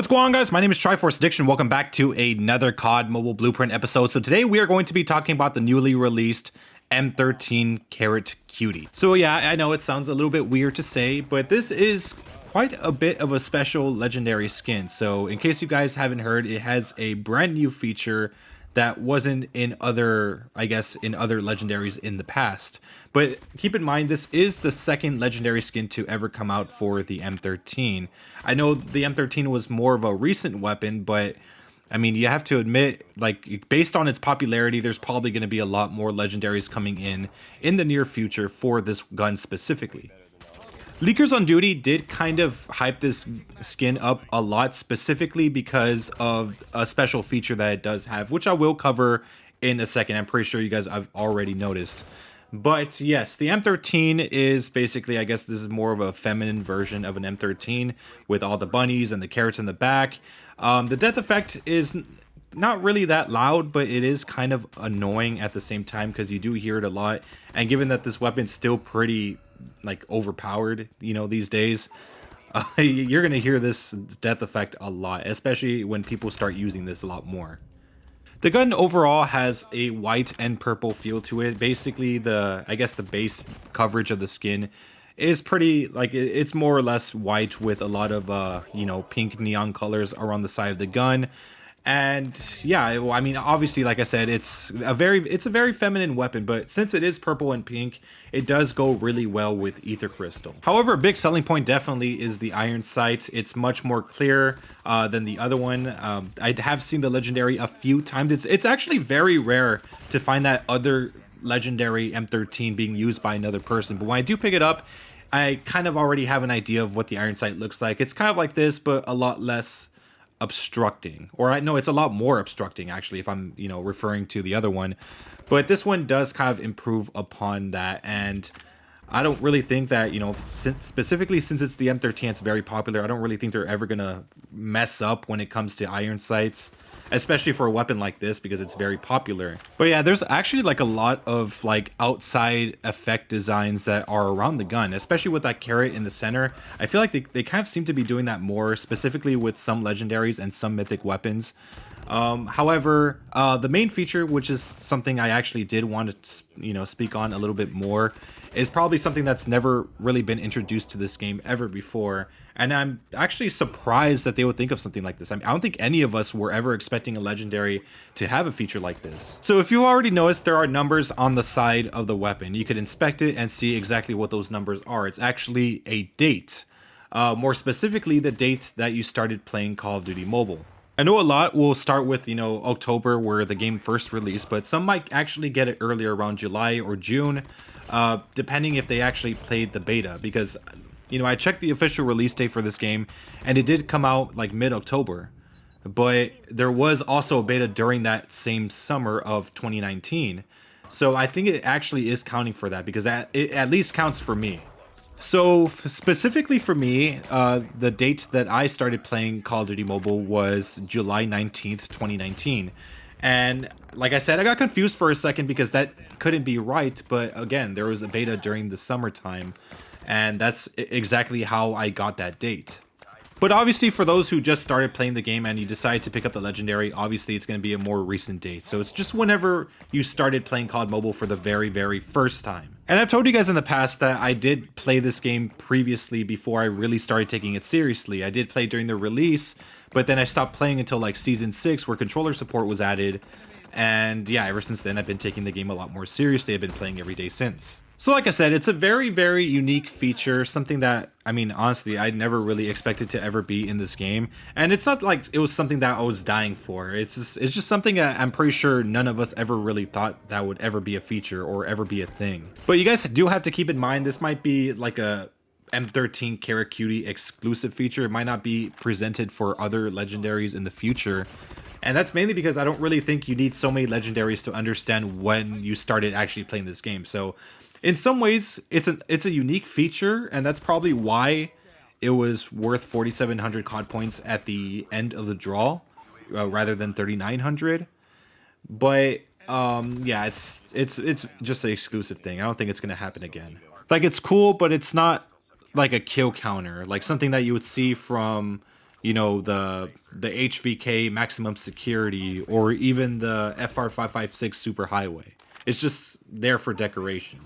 What's going on, guys? My name is Triforce Addiction. Welcome back to another COD Mobile Blueprint episode. So today we are going to be talking about the newly released M13 CUTIE. So yeah, I know it sounds a little bit weird to say, but this is quite a bit of a special legendary skin. So in case you guys haven't heard, it has a brand new feature that wasn't in other, in other legendaries in the past. But keep in mind, this is the second legendary skin to ever come out for the M13. I know the M13 was more of a recent weapon, but I mean, you have to admit, like, based on its popularity, there's probably going to be a lot more legendaries coming in the near future for this gun specifically. Leakers on Duty did kind of hype this skin up a lot, specifically because of a special feature that it does have, which I will cover in a second. I'm pretty sure you guys have already noticed. But yes, the M13 is basically, I guess this is more of a feminine version of an M13 with all the bunnies and the carrots in the back. The death effect is not really that loud, but it is kind of annoying at the same time because you do hear it a lot. And given that this weapon's still pretty like overpowered, you know, these days, you're gonna hear this death effect a lot, especially when people start using this a lot more. The gun overall has a white and purple feel to it. Basically, the base coverage of the skin is pretty, like, it's more or less white with a lot of pink neon colors around the side of the gun. And yeah, I mean, obviously, like I said, it's a very feminine weapon, but since it is purple and pink, it does go really well with Ether Crystal. However, a big selling point definitely is the iron sight. It's much more clear than the other one. I have seen the legendary a few times. It's actually very rare to find that other legendary M13 being used by another person, but when I do pick it up, I kind of already have an idea of what the iron sight looks like. It's kind of like this, but a lot less obstructing, or I know it's a lot more obstructing actually, if I'm referring to the other one, but this one does kind of improve upon that. And I don't really think that, specifically since it's the M13, it's very popular, I don't really think they're ever gonna mess up when it comes to iron sights, especially for a weapon like this, because it's very popular. But yeah, there's actually like a lot of like outside effect designs that are around the gun, especially with that carrot in the center. I feel like they kind of seem to be doing that more, specifically with some legendaries and some mythic weapons. However, the main feature, which is something I actually did want to speak on a little bit more, is probably something that's never really been introduced to this game ever before, and I'm actually surprised that they would think of something like this. I mean, I don't think any of us were ever expecting a legendary to have a feature like this. So if you already noticed, there are numbers on the side of the weapon. You could inspect it and see exactly what those numbers are. It's actually a date, more specifically the date that you started playing Call of Duty Mobile. I know a lot will start with, October, where the game first released, but some might actually get it earlier, around July or June, depending if they actually played the beta, because, I checked the official release date for this game, and it did come out like mid-October, but there was also a beta during that same summer of 2019, so I think it actually is counting for that, because it at least counts for me. So specifically for me, the date that I started playing Call of Duty Mobile was July 19th, 2019. And like I said, I got confused for a second because that couldn't be right. But again, there was a beta during the summertime, and that's exactly how I got that date. But obviously, for those who just started playing the game and you decide to pick up the legendary, obviously it's going to be a more recent date. So it's just whenever you started playing COD Mobile for the very, very first time. And I've told you guys in the past that I did play this game previously before I really started taking it seriously. I did play during the release, but then I stopped playing until like Season 6, where controller support was added. And yeah, ever since then, I've been taking the game a lot more seriously. I've been playing every day since. So like I said, it's a very, very unique feature, something that, I mean, honestly, I never really expected to ever be in this game. And it's not like it was something that I was dying for. It's just something that I'm pretty sure none of us ever really thought that would ever be a feature or ever be a thing. But you guys do have to keep in mind, this might be like a M13 CUTIE exclusive feature. It might not be presented for other legendaries in the future. And that's mainly because I don't really think you need so many legendaries to understand when you started actually playing this game. So in some ways, it's a unique feature, and that's probably why it was worth 4,700 COD points at the end of the draw, rather than 3,900. But yeah, it's just an exclusive thing. I don't think it's gonna happen again. Like, it's cool, but it's not like a kill counter, like something that you would see from you know, the HVK maximum security or even the FR556 superhighway. It's just there for decoration.